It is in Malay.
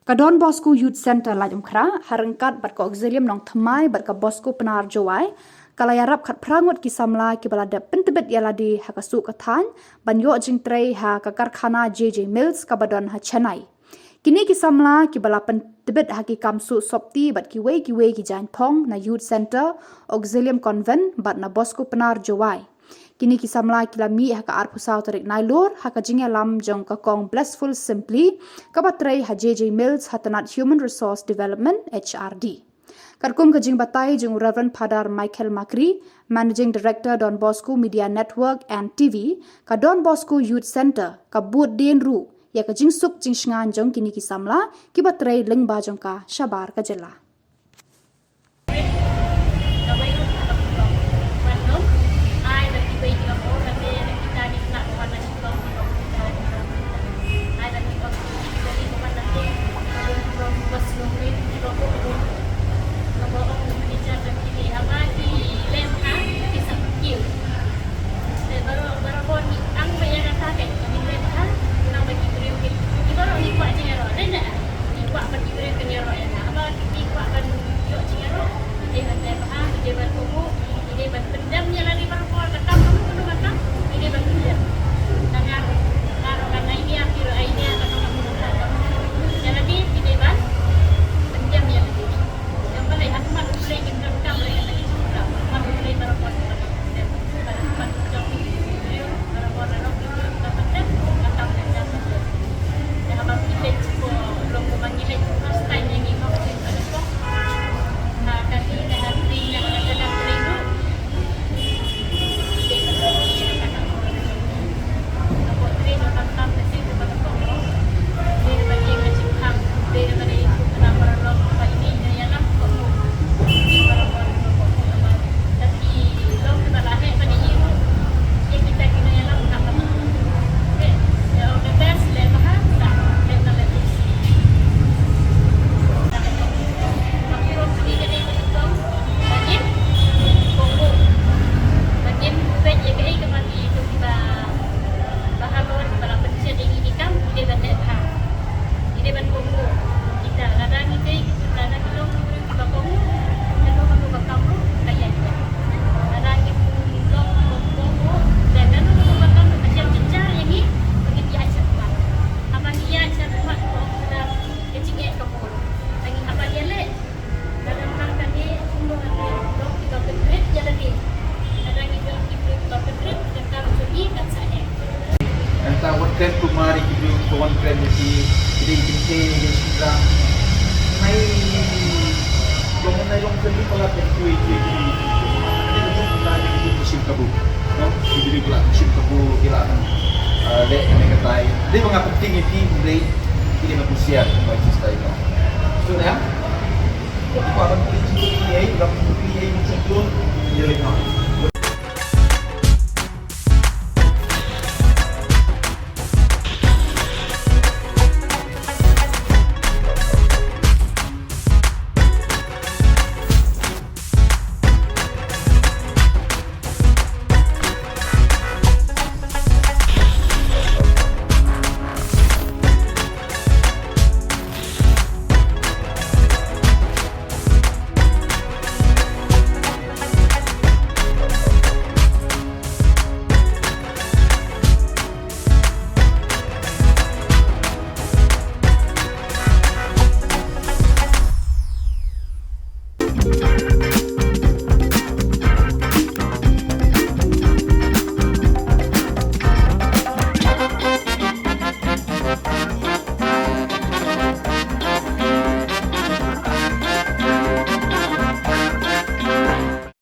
Kadon Bosco Youth Center lajum khra harangkat bat ko auxilium nong thamai bat ka Bosco penar jawai kalayarap khat prangut ki samla ki balada pentebet yaladi ha ka su kathan banyo jingtrei ha ka karkhana JJ Mills ka badon ha Chennai kini ki samla ki bala pentebet ha ki kamsu sopti bat ki wei ki jan thong na Youth Center Auxilium Convent bat na Bosco penar jawai kini ki samla ki la mi ha ka ar pusau tarik nailur ha ka jingya lam jong ka kong blissful simply ka batrei ha JJ Mills hatanat Human Resource Development HRD Karkum ka jing batai jing Reverend Padar Michael Makri, Managing Director Don Bosco Media Network and TV, ka Don Bosco Youth Center, ka Bud Dien Ru, ya ka jing suk jing shngan jong kini ki samla, ki batrai ling ba jong ka shabar ka jela. Kan kumari kibu kawan kren di kinte di sila mai long kali pala pentui di ada tu pula di kibu sim kabu no di pula sim kabu kila le ene katai dia mengapa penting ini mulai ini manusia bagi style no so ya apa penting ini ai dalam ini macam tu dia lihat